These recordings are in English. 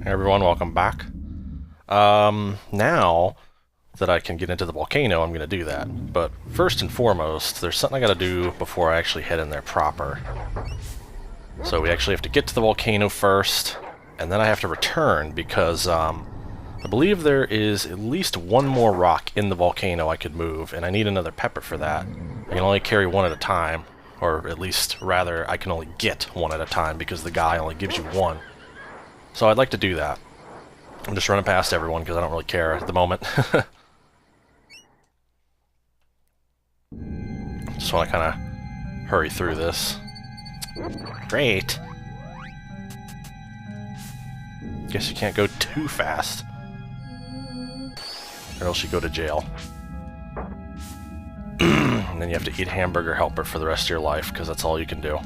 Hey everyone, welcome back. Now that I can get into the volcano, I'm going to do that. But first and foremost, there's something I got to do before I actually head in there proper. So we actually have to get to the volcano first, and then I have to return because I believe there is at least one more rock in the volcano I could move, and I need another pepper for that. I can only carry one at a time, or at least, rather, I can only get one at a time because the guy only gives you one. So I'd like to do that. I'm just running past everyone because I don't really care at the moment. Just want to kind of hurry through this. Great. Guess you can't go too fast, or else you go to jail. And then you have to eat hamburger helper for the rest of your life because that's all you can do.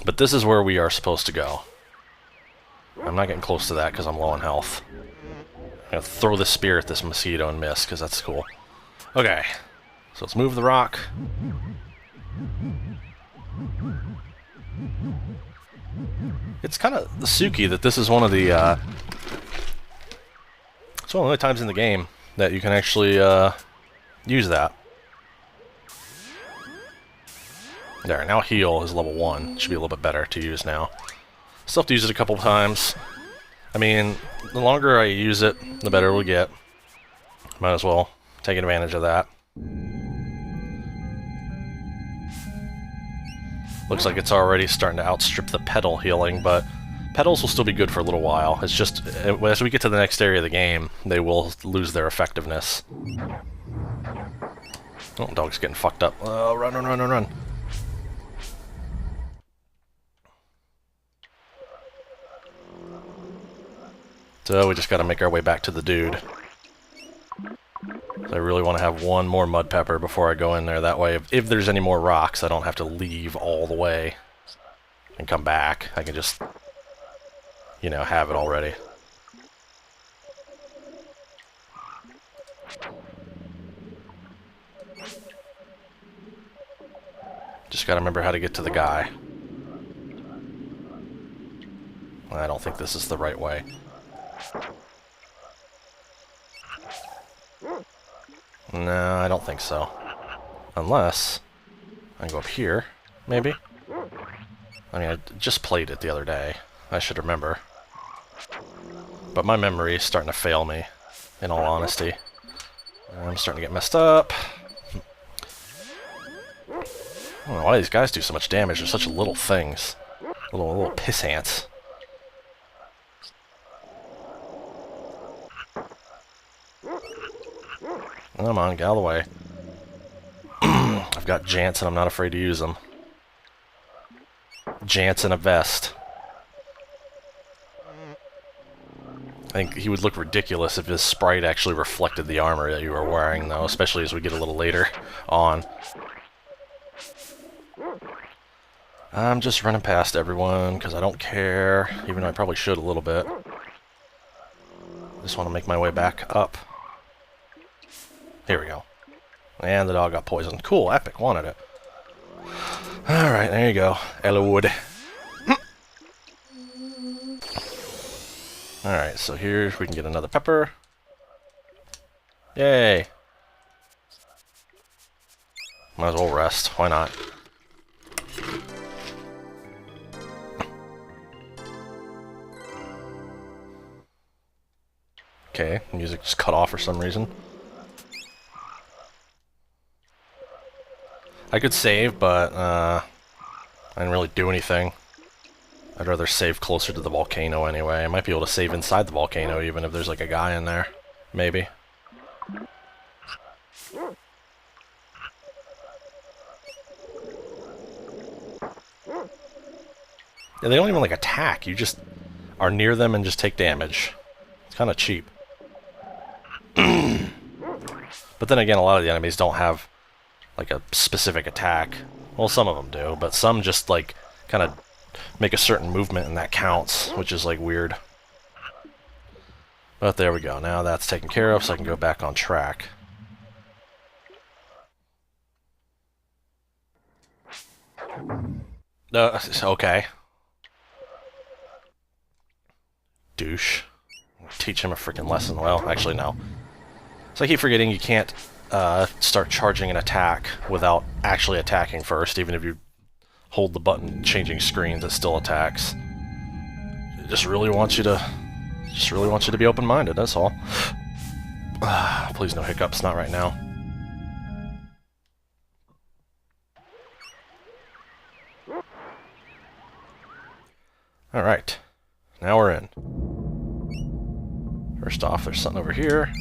But this is where we are supposed to go. I'm not getting close to that because I'm low on health. I'm going to throw the spear at this mosquito and miss because that's cool. Okay, so let's move the rock. It's kind of suki that this is one of the, it's one of the only times in the game that you can actually, use that. There, now heal is level 1. Should be a little bit better to use now. Still have to use it a couple times. I mean, the longer I use it, the better we'll get. Might as well take advantage of that. Looks like it's already starting to outstrip the pedal healing, but pedals will still be good for a little while. It's just, as we get to the next area of the game, they will lose their effectiveness. Oh, dog's getting fucked up. Oh, run, run, run, run, run. So we just gotta make our way back to the dude. I really want to have one more mud pepper before I go in there. That way, if there's any more rocks, I don't have to leave all the way and come back. I can just, you know, have it already. Just gotta remember how to get to the guy. I don't think this is the right way. No, I don't think so. Unless I can go up here, maybe? I mean, I just played it the other day. I should remember. But my memory is starting to fail me, in all honesty. I'm starting to get messed up. I don't know why these guys do so much damage. They're such little things. Little piss ants. Come on, get out of the way. I've got Jants and I'm not afraid to use them. Jants in a vest. I think he would look ridiculous if his sprite actually reflected the armor that you were wearing, though, especially as we get a little later on. I'm just running past everyone because I don't care, even though I probably should a little bit. Just want to make my way back up. Here we go. And the dog got poisoned. Cool, epic, wanted it. Alright, there you go. Elwood. Alright, so here we can get another pepper. Yay! Might as well rest. Why not? Okay, music just cut off for some reason. I could save, but I didn't really do anything. I'd rather save closer to the volcano anyway. I might be able to save inside the volcano even if there's like a guy in there. Maybe. Yeah, they don't even like attack. You just are near them and just take damage. It's kind of cheap. But then again, a lot of the enemies don't have like a specific attack. Well, some of them do, but some just like kind of make a certain movement and that counts, which is like weird. But there we go. Now that's taken care of, so I can go back on track. Okay. douche. Teach him a freaking lesson. Well, actually, no. So I keep forgetting you can't start charging an attack without actually attacking first. Even if you hold the button changing screens, it still attacks. It just really wants you to be open-minded, that's all. Please no hiccups, not right now. Alright, now we're in. First off, there's something over here.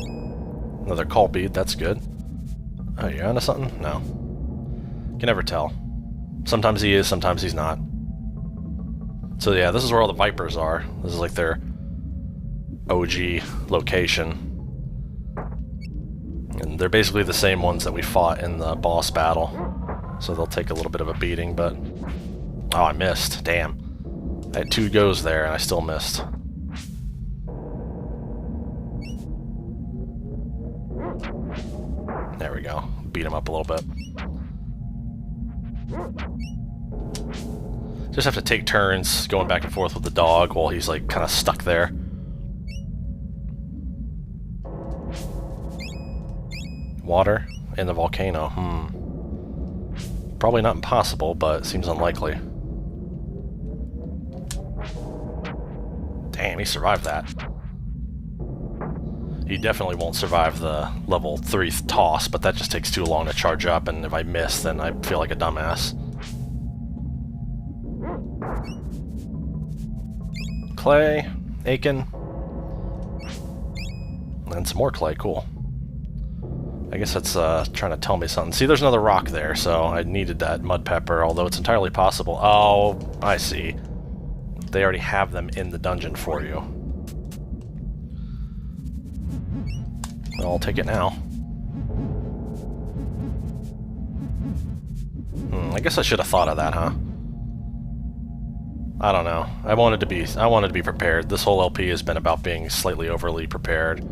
Another call bead, that's good. Oh, you onto something? No. Can never tell. Sometimes he is, sometimes he's not. So yeah, this is where all the Vipers are. This is like their OG location. And they're basically the same ones that we fought in the boss battle. So they'll take a little bit of a beating, but... Oh, I missed. Damn. I had 2 goes there, and I still missed. There we go. Beat him up a little bit. Just have to take turns going back and forth with the dog while he's like kind of stuck there. Water in the volcano. Probably not impossible, but it seems unlikely. Damn, he survived that. He definitely won't survive the level 3 toss, but that just takes too long to charge up, and if I miss, then I feel like a dumbass. Clay, Aiken, and some more clay, cool. I guess that's trying to tell me something. See, there's another rock there, so I needed that mud pepper, although it's entirely possible. Oh, I see. They already have them in the dungeon for you. Well, I'll take it now. I guess I should have thought of that, huh? I don't know. I wanted to be prepared. This whole LP has been about being slightly overly prepared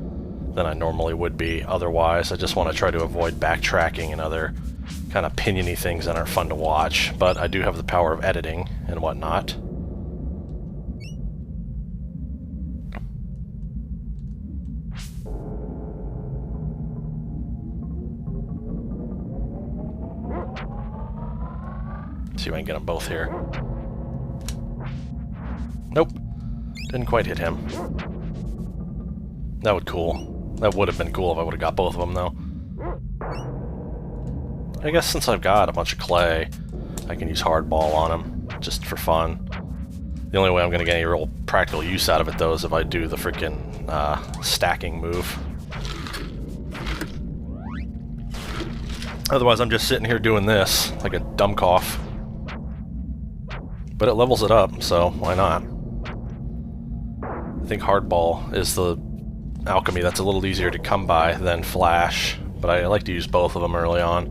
than I normally would be otherwise. I just want to try to avoid backtracking and other kind of opinion-y things that aren't fun to watch, but I do have the power of editing and whatnot. See if I can get them both here. Nope. Didn't quite hit him. That would have been cool if I would have got both of them, though. I guess since I've got a bunch of clay, I can use hardball on him, just for fun. The only way I'm going to get any real practical use out of it, though, is if I do the freaking stacking move. Otherwise, I'm just sitting here doing this, like a dumb cough. But it levels it up, so why not? I think hardball is the alchemy that's a little easier to come by than flash, but I like to use both of them early on.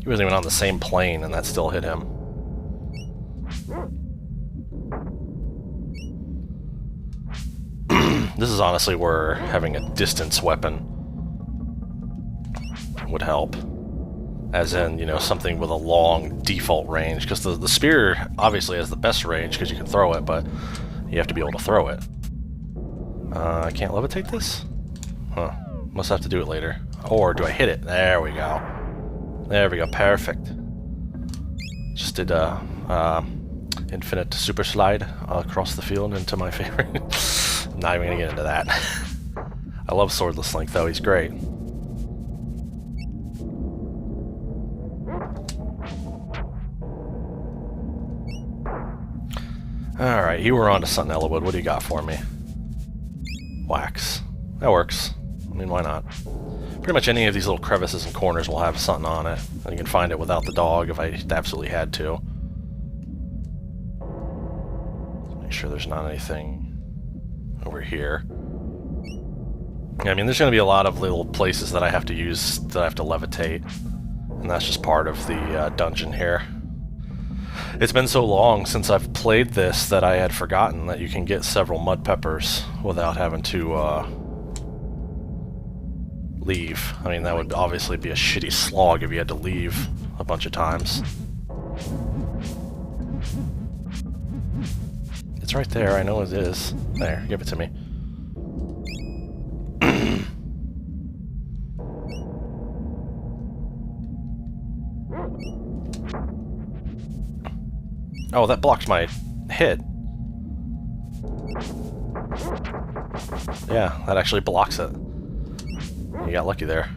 He wasn't even on the same plane, and that still hit him. This is honestly where having a distance weapon would help. As in, you know, something with a long default range, because the spear obviously has the best range because you can throw it, but you have to be able to throw it. I can't levitate this? Huh. Must have to do it later. Or do I hit it? There we go. There we go, perfect. Just did a infinite super slide across the field into my favorite. I'm not even gonna get into that. I love Swordless Link though, he's great. Alright, you were on to something, Ellawood. What do you got for me? Wax. That works. I mean, why not? Pretty much any of these little crevices and corners will have something on it. And you can find it without the dog if I absolutely had to. Make sure there's not anything over here. I mean, there's going to be a lot of little places that I have to use, that I have to levitate. And that's just part of the dungeon here. It's been so long since I've played this that I had forgotten that you can get several mud peppers without having to leave. I mean, that would obviously be a shitty slog if you had to leave a bunch of times. It's right there, I know it is. There, give it to me. Oh, that blocked my hit. Yeah, that actually blocks it. You got lucky there.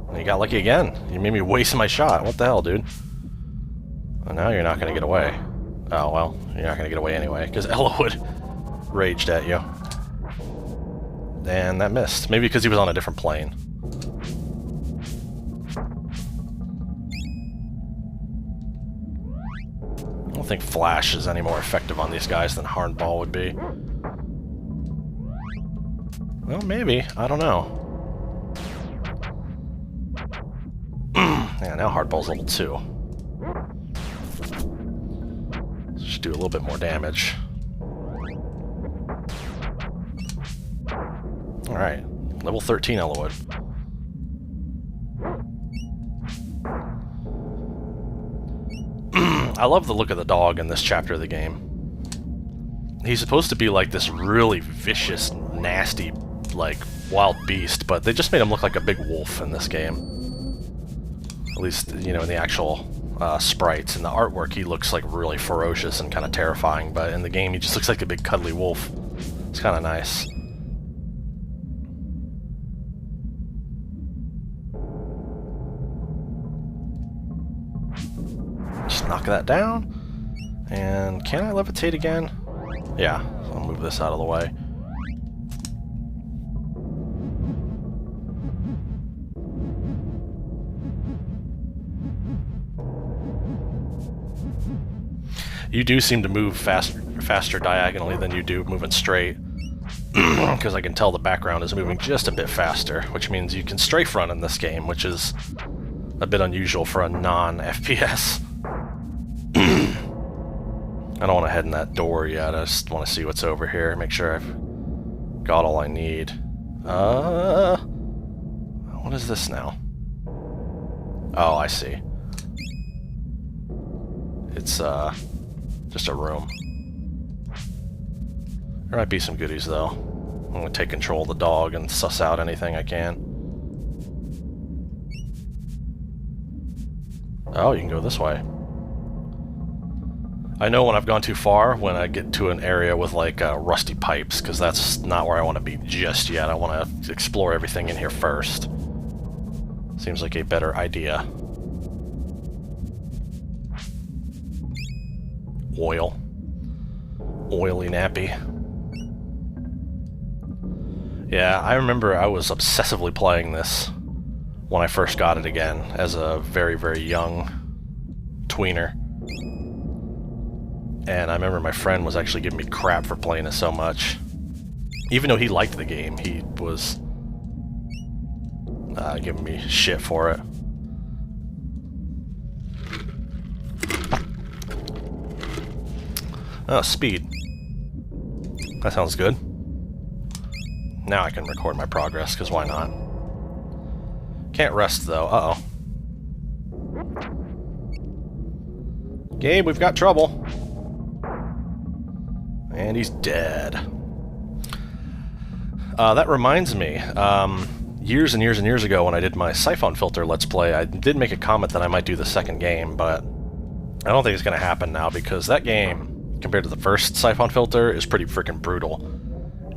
And you got lucky again. You made me waste my shot. What the hell, dude? Well, now you're not going to get away. Oh, well, you're not going to get away anyway, because Ellawood raged at you. And that missed. Maybe because he was on a different plane. I don't think Flash is any more effective on these guys than Hardball would be. Well, maybe. I don't know. Yeah, now Hardball's level 2. Should do a little bit more damage. Alright. Level 13 Ellawood. I love the look of the dog in this chapter of the game. He's supposed to be like this really vicious, nasty, like, wild beast, but they just made him look like a big wolf in this game. At least, you know, in the actual sprites. In the artwork, he looks like really ferocious and kind of terrifying, but in the game, he just looks like a big cuddly wolf. It's kind of nice. Just knock that down. And can I levitate again? Yeah, so I'll move this out of the way. You do seem to move faster diagonally than you do moving straight, because I can tell the background is moving just a bit faster, which means you can strafe run in this game, which is a bit unusual for a non-FPS. I don't want to head in that door yet, I just want to see what's over here, make sure I've got all I need. What is this now? Oh, I see. It's, just a room. There might be some goodies, though. I'm going to take control of the dog and suss out anything I can. Oh, you can go this way. I know when I've gone too far when I get to an area with, like, rusty pipes, because that's not where I want to be just yet. I want to explore everything in here first. Seems like a better idea. Oil. Oily nappy. Yeah, I remember I was obsessively playing this when I first got it again, as a very, very young tweener. And I remember my friend was actually giving me crap for playing it so much. Even though he liked the game, he was giving me shit for it. Oh, speed. That sounds good. Now I can record my progress, because why not? Can't rest, though. Uh-oh. Gabe, we've got trouble. And he's dead. That reminds me, years and years and years ago when I did my Siphon Filter Let's Play, I did make a comment that I might do the second game, but I don't think it's going to happen now, because that game, compared to the first Siphon Filter, is pretty freaking brutal.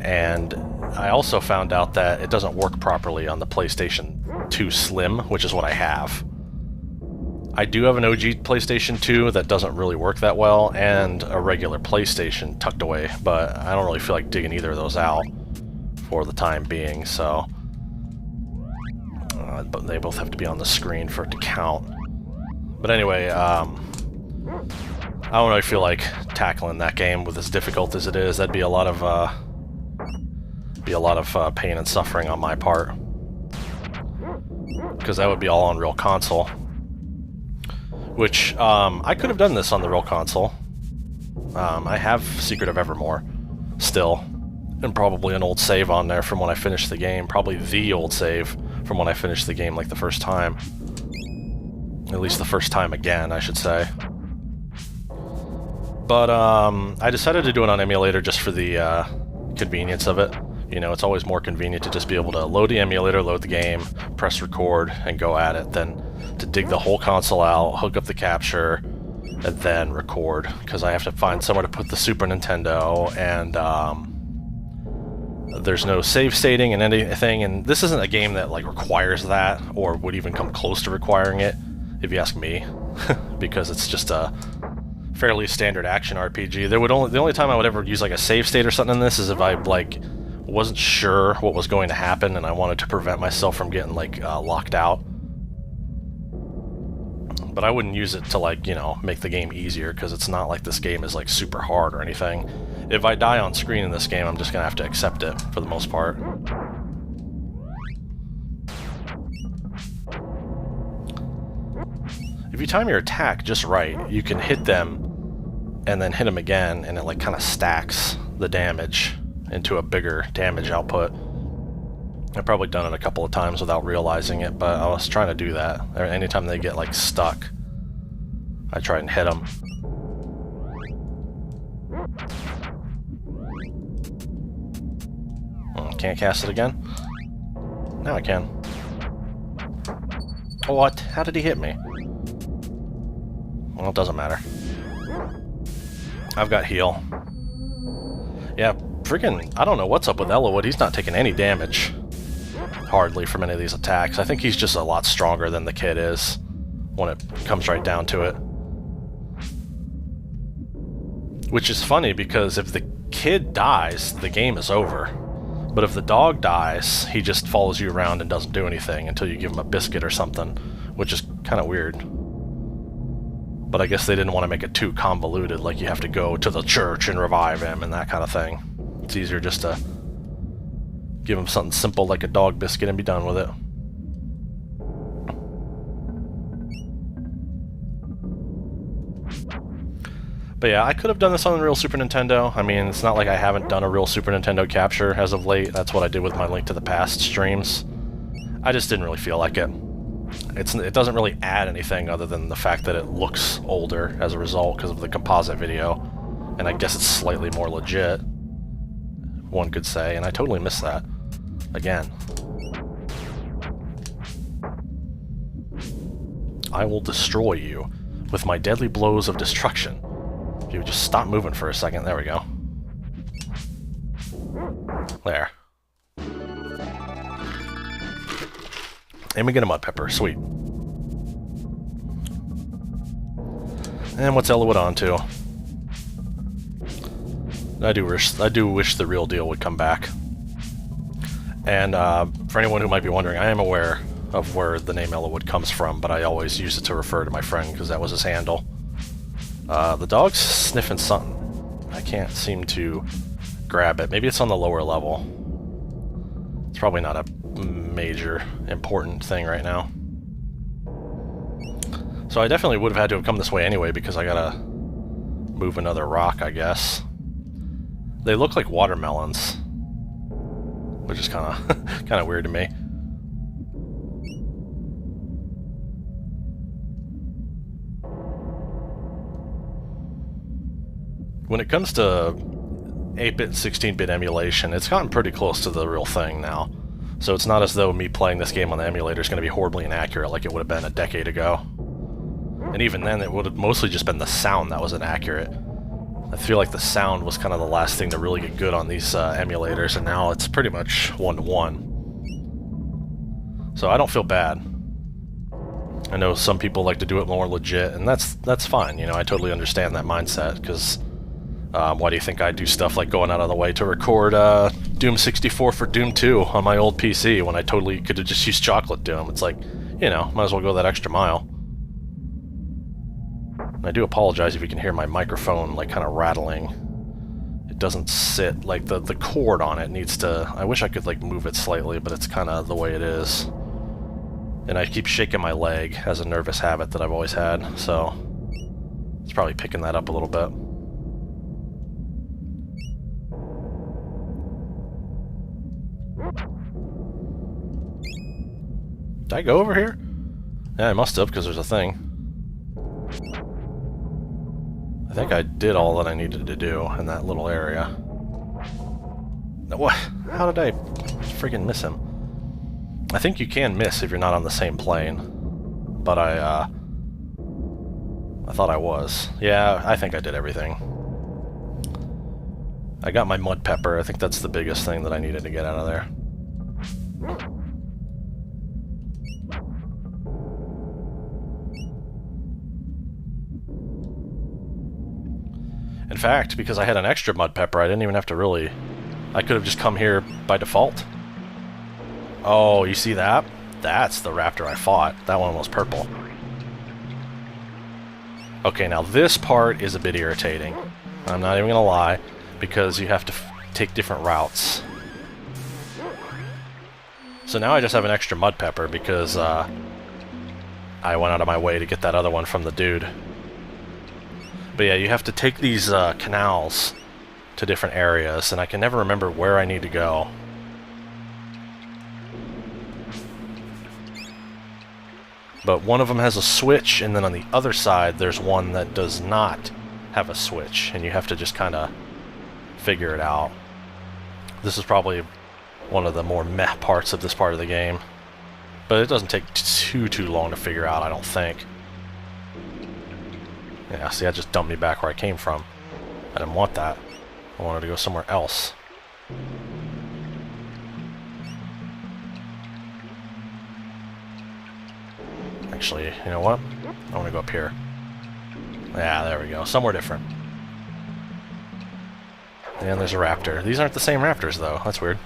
And I also found out that it doesn't work properly on the PlayStation 2 Slim, which is what I have. I do have an OG PlayStation 2 that doesn't really work that well, and a regular PlayStation tucked away, but I don't really feel like digging either of those out for the time being, so... but they both have to be on the screen for it to count. But anyway, I don't really feel like tackling that game with as difficult as it is. That'd be a lot of pain and suffering on my part, because that would be all on Real Console. Which I could have done this on the Real Console. I have Secret of Evermore still, and probably an old save on there from when I finished the game. Probably the old save from when I finished the game, like the first time. At least the first time again, I should say. But I decided to do it on emulator just for the convenience of it. You know, it's always more convenient to just be able to load the emulator, load the game, press record, and go at it than to dig the whole console out, hook up the capture, and then record, because I have to find somewhere to put the Super Nintendo, and there's no save stating and anything, and this isn't a game that like requires that, or would even come close to requiring it, if you ask me, because it's just a fairly standard action RPG. The only time I would ever use like a save state or something in this is if I like wasn't sure what was going to happen and I wanted to prevent myself from getting like locked out. But I wouldn't use it to like, you know, make the game easier, because it's not like this game is like super hard or anything. If I die on screen in this game, I'm just gonna have to accept it for the most part. If you time your attack just right, you can hit them and then hit them again, and it like kind of stacks the damage into a bigger damage output. I've probably done it a couple of times without realizing it, but I was trying to do that. Anytime they get like stuck, I try and hit them. Can't cast it again? Now I can. What? How did he hit me? Well, it doesn't matter. I've got heal. Yeah, freaking, I don't know what's up with Elowood. He's not taking any damage, hardly, from any of these attacks. I think he's just a lot stronger than the kid is, when it comes right down to it. Which is funny, because if the kid dies, the game is over. But if the dog dies, he just follows you around and doesn't do anything until you give him a biscuit or something, which is kind of weird. But I guess they didn't want to make it too convoluted, like you have to go to the church and revive him and that kind of thing. It's easier just to give him something simple like a dog biscuit and be done with it. But yeah, I could have done this on the real Super Nintendo. I mean, it's not like I haven't done a real Super Nintendo capture as of late. That's what I did with my Link to the Past streams. I just didn't really feel like it. It doesn't really add anything other than the fact that it looks older as a result because of the composite video. And I guess it's slightly more legit, one could say, and I totally missed that. Again. I will destroy you with my deadly blows of destruction. If you would just stop moving for a second. There we go. There. And we get a mud pepper. Sweet. And what's Elowood on to? I do wish the real deal would come back. And for anyone who might be wondering, I am aware of where the name Elowood comes from, but I always use it to refer to my friend because that was his handle. The dog's sniffing something. I can't seem to grab it. Maybe it's on the lower level. It's probably not a major important thing right now. So I definitely would have had to have come this way anyway because I gotta move another rock, I guess. They look like watermelons, which is kind of weird to me. When it comes to 8-bit, 16-bit emulation, it's gotten pretty close to the real thing now. So it's not as though me playing this game on the emulator is going to be horribly inaccurate like it would have been a decade ago. And even then, it would have mostly just been the sound that was inaccurate. I feel like the sound was kind of the last thing to really get good on these emulators, and now it's pretty much one-to-one. So I don't feel bad. I know some people like to do it more legit, and that's fine. You know, I totally understand that mindset, because why do you think I do stuff like going out of the way to record Doom 64 for Doom 2 on my old PC when I totally could have just used Chocolate Doom? It's like, you know, might as well go that extra mile. And I do apologize if you can hear my microphone like kind of rattling. It doesn't sit, like the cord on it needs to, I wish I could like move it slightly, but it's kind of the way it is. And I keep shaking my leg as a nervous habit that I've always had, so it's probably picking that up a little bit. Did I go over here? Yeah, I must have, because there's a thing. I think I did all that I needed to do in that little area. What? How did I freaking miss him? I think you can miss if you're not on the same plane. But I thought I was. Yeah, I think I did everything. I got my mud pepper. I think that's the biggest thing that I needed to get out of there. In fact, because I had an extra mud pepper, I didn't even have to really... I could have just come here by default. Oh, you see that? That's the raptor I fought. That one was purple. Okay, now this part is a bit irritating. I'm not even gonna lie, because you have to take different routes. So now I just have an extra mud pepper because I went out of my way to get that other one from the dude. But yeah, you have to take these canals to different areas, and I can never remember where I need to go. But one of them has a switch, and then on the other side there's one that does not have a switch, and you have to just kind of figure it out. This is probably one of the more meh parts of this part of the game. But it doesn't take too long to figure out, I don't think. Yeah, see, that just dumped me back where I came from. I didn't want that. I wanted to go somewhere else. Actually, you know what? I want to go up here. Yeah, there we go. Somewhere different. And there's a raptor. These aren't the same raptors, though. That's weird.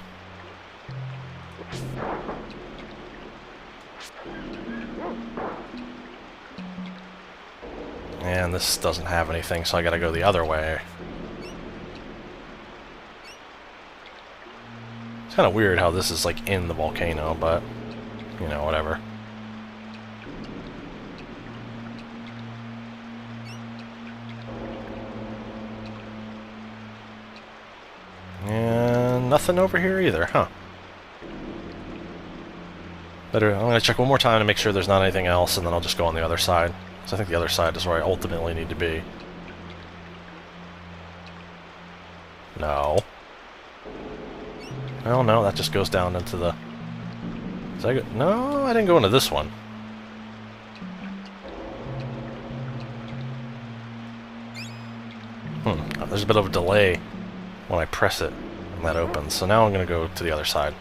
And this doesn't have anything, so I gotta go the other way. It's kind of weird how this is like in the volcano, but you know, whatever. And nothing over here either, huh? Better, I'm gonna check one more time to make sure there's not anything else, and then I'll just go on the other side. So I think the other side is where I ultimately need to be. No. Oh no, that just goes down into the... Did I go... No, I didn't go into this one. There's a bit of a delay when I press it and that opens. So now I'm going to go to the other side.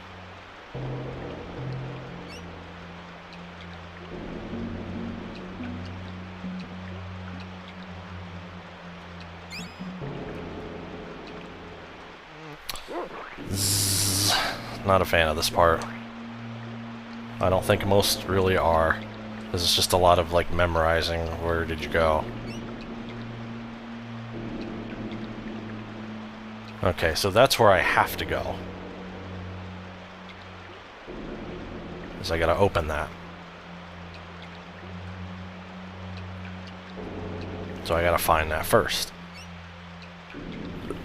Not a fan of this part. I don't think most really are. This is just a lot of like memorizing where did you go. Okay, so that's where I have to go. So I gotta open that. So I gotta find that first.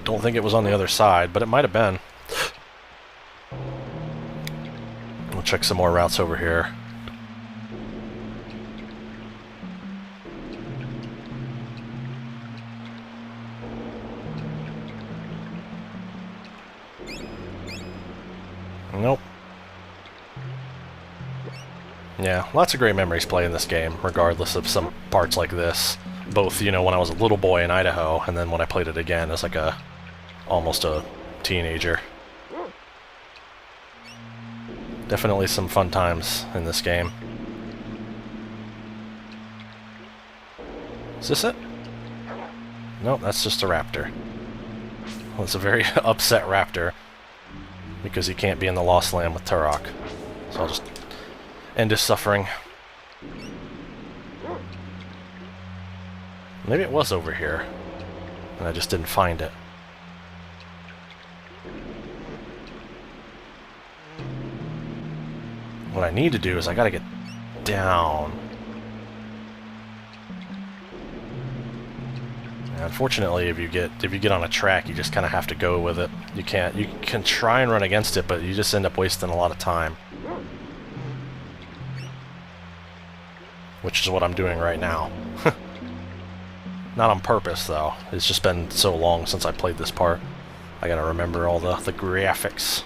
Don't think it was on the other side, but it might have been. We'll check some more routes over here. Nope. Yeah, lots of great memories playing this game, regardless of some parts like this. Both, you know, when I was a little boy in Idaho, and then when I played it again as like almost a teenager. Definitely some fun times in this game. Is this it? Nope, that's just a raptor. Well, it's a very upset raptor because he can't be in the Lost Land with Turok. So I'll just end his suffering. Maybe it was over here, and I just didn't find it. What I need to do is I gotta get down. And unfortunately, if you get on a track, you just kind of have to go with it. You can try and run against it, but you just end up wasting a lot of time. Which is what I'm doing right now. Not on purpose, though. It's just been so long since I played this part. I gotta remember all the graphics.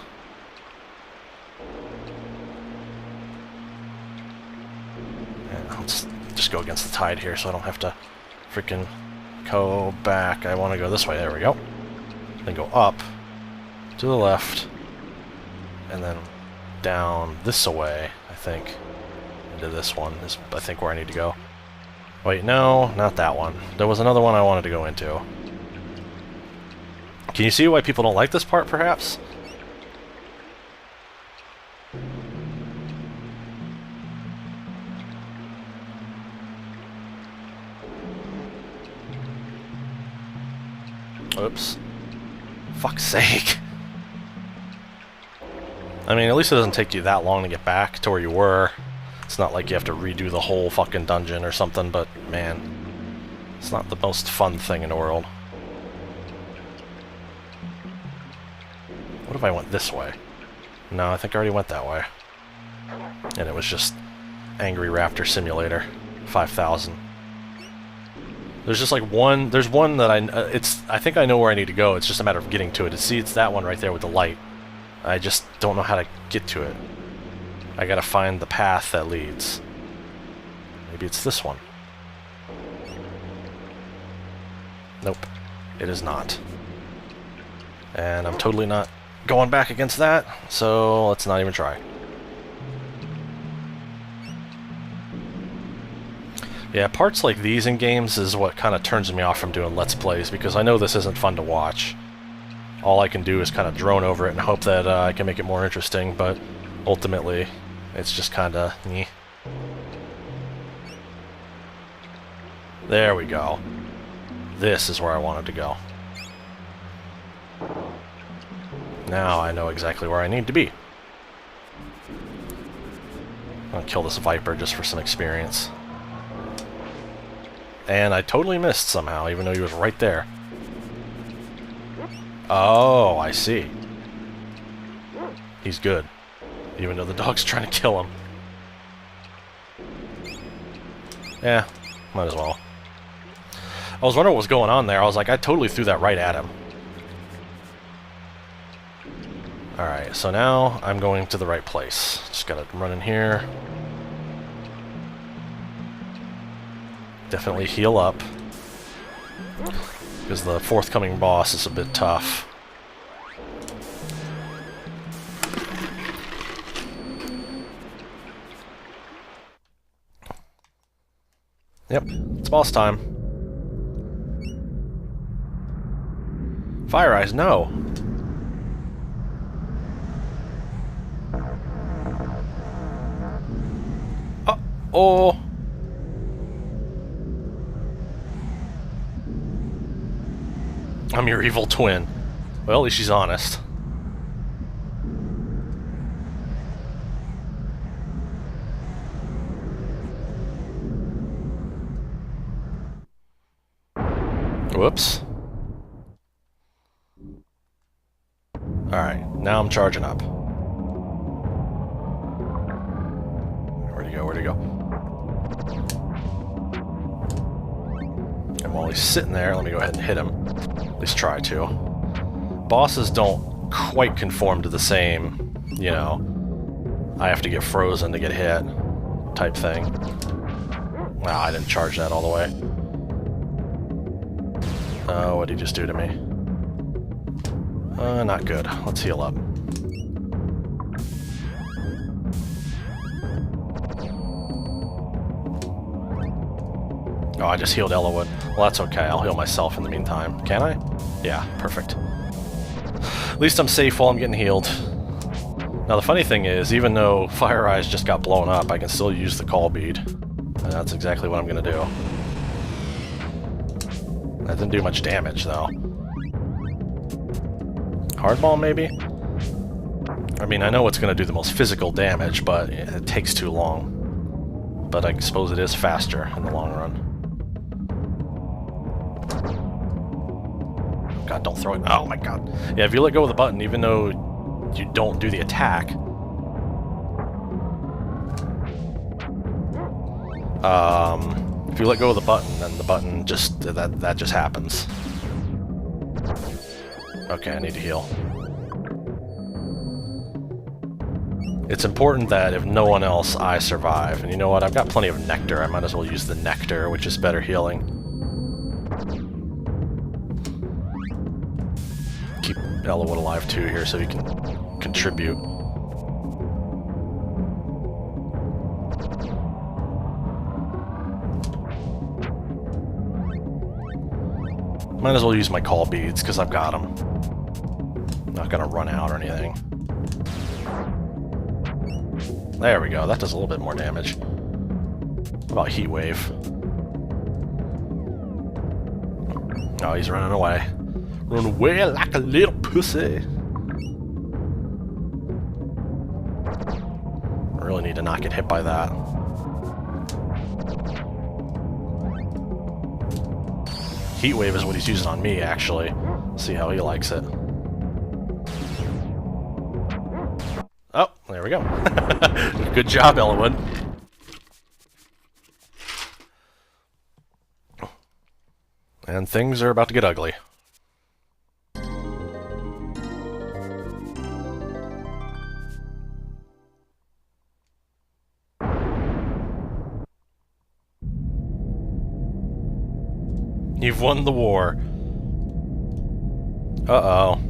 And let's just go against the tide here so I don't have to freaking go back. I want to go this way. There we go. Then go up, to the left, and then down this way, I think. Into this one is, I think, where I need to go. Wait, no, not that one. There was another one I wanted to go into. Can you see why people don't like this part, perhaps? Oops. Fuck's sake. I mean, at least it doesn't take you that long to get back to where you were. It's not like you have to redo the whole fucking dungeon or something, but man, it's not the most fun thing in the world. What if I went this way? No, I think I already went that way. And it was just Angry Raptor Simulator 5000. There's just like one, there's one that I think I know where I need to go, it's just a matter of getting to it. See, it's that one right there with the light. I just don't know how to get to it. I gotta find the path that leads. Maybe it's this one. Nope, it is not. And I'm totally not going back against that, so let's not even try. Yeah, parts like these in games is what kind of turns me off from doing Let's Plays, because I know this isn't fun to watch. All I can do is kind of drone over it and hope that I can make it more interesting, but ultimately, it's just kind of meh. There we go. This is where I wanted to go. Now I know exactly where I need to be. I'll kill this Viper just for some experience. And I totally missed somehow, even though he was right there. Oh, I see. He's good. Even though the dog's trying to kill him. Yeah, might as well. I was wondering what was going on there. I was like, I totally threw that right at him. Alright, so now I'm going to the right place. Just gotta run in here. Definitely heal up. Because the forthcoming boss is a bit tough. Yep, it's boss time. Fire Eyes, no! Oh! I'm your evil twin. Well, at least she's honest. Whoops. Alright, now I'm charging up. Where'd he go? Where'd he go? And while he's sitting there, let me go ahead and hit him. At least try to. Bosses don't quite conform to the same, you know, I have to get frozen to get hit type thing. Wow, I didn't charge that all the way. Oh, what'd he just do to me? Not good. Let's heal up. Oh, I just healed Ellawood. Well, that's okay. I'll heal myself in the meantime. Can I? Yeah, perfect. At least I'm safe while I'm getting healed. Now, the funny thing is, even though Fire Eyes just got blown up, I can still use the call bead. And that's exactly what I'm going to do. That didn't do much damage, though. Hardball, maybe? I mean, I know it's going to do the most physical damage, but it takes too long. But I suppose it is faster in the long run. God, don't throw it. Oh my god. Yeah, if you let go of the button, even though you don't do the attack, If you let go of the button, then the button just... that just happens. Okay, I need to heal. It's important that if no one else, I survive. And you know what? I've got plenty of nectar. I might as well use the nectar, which is better healing. Keep Ellawood alive too here so he can contribute. Might as well use my call beads, because I've got them. Not gonna run out or anything. There we go, that does a little bit more damage. What about Heat Wave? Oh, he's running away. Run away like a little pussy. I really need to not get hit by that. Heat Wave is what he's using on me, actually. See how he likes it. Oh, there we go. Good job, Ellawood. And things are about to get ugly. You've won the war. Uh-oh.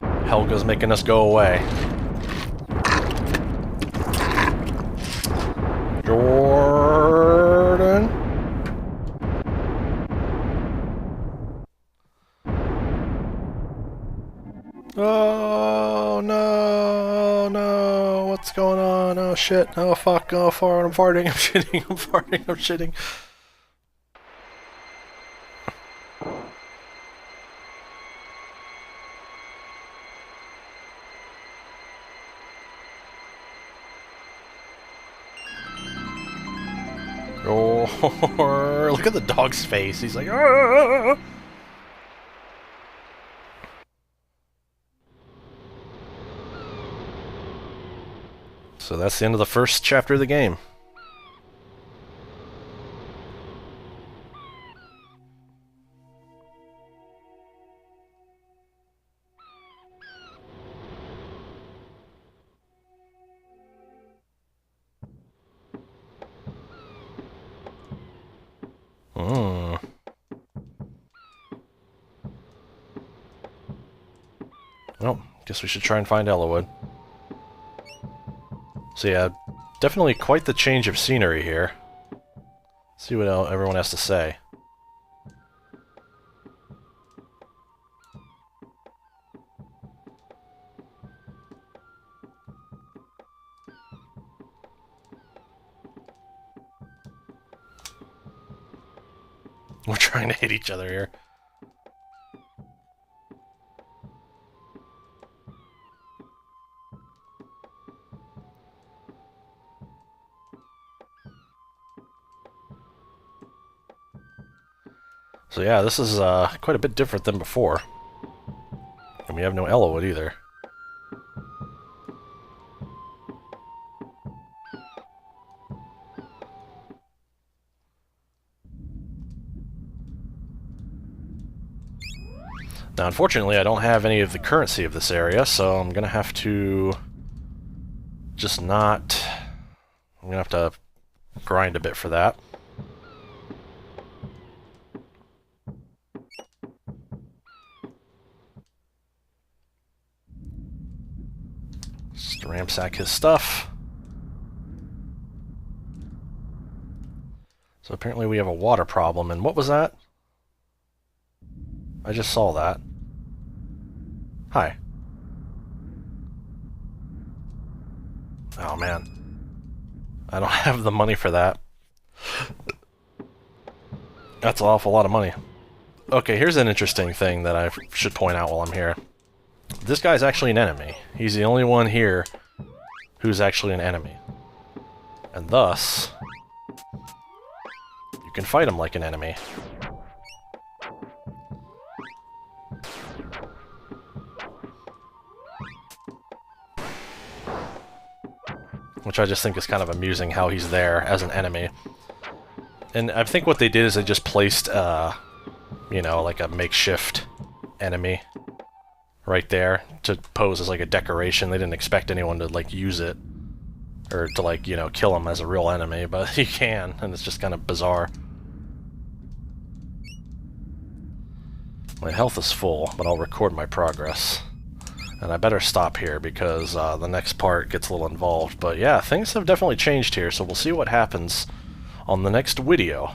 Helga's making us go away. Jordan? Oh, no, no. What's going on? Oh, shit. Oh, fuck. Oh, fart. I'm farting. I'm shitting. I'm farting. I'm shitting. Oh, look at the dog's face. He's like, "Arr!" So that's the end of the first chapter of the game. Well, guess we should try and find Ellawood. So yeah, definitely quite the change of scenery here. See what everyone has to say. We're trying to hit each other here. So yeah, this is quite a bit different than before. And we have no Ellawood either. Now, unfortunately, I don't have any of the currency of this area, so I'm gonna have to just not... I'm gonna have to grind a bit for that. Just ramsack his stuff. So apparently we have a water problem, and what was that? I just saw that. Hi. Oh man. I don't have the money for that. That's an awful lot of money. Okay, here's an interesting thing that I should point out while I'm here. This guy's actually an enemy. He's the only one here who's actually an enemy. And thus, you can fight him like an enemy. Which I just think is kind of amusing how he's there as an enemy. And I think what they did is they just placed, you know, like a makeshift enemy right there to pose as like a decoration. They didn't expect anyone to like use it or to like, you know, kill him as a real enemy, but you can, and it's just kind of bizarre. My health is full, but I'll record my progress. And I better stop here because the next part gets a little involved. But yeah, things have definitely changed here, so we'll see what happens on the next video.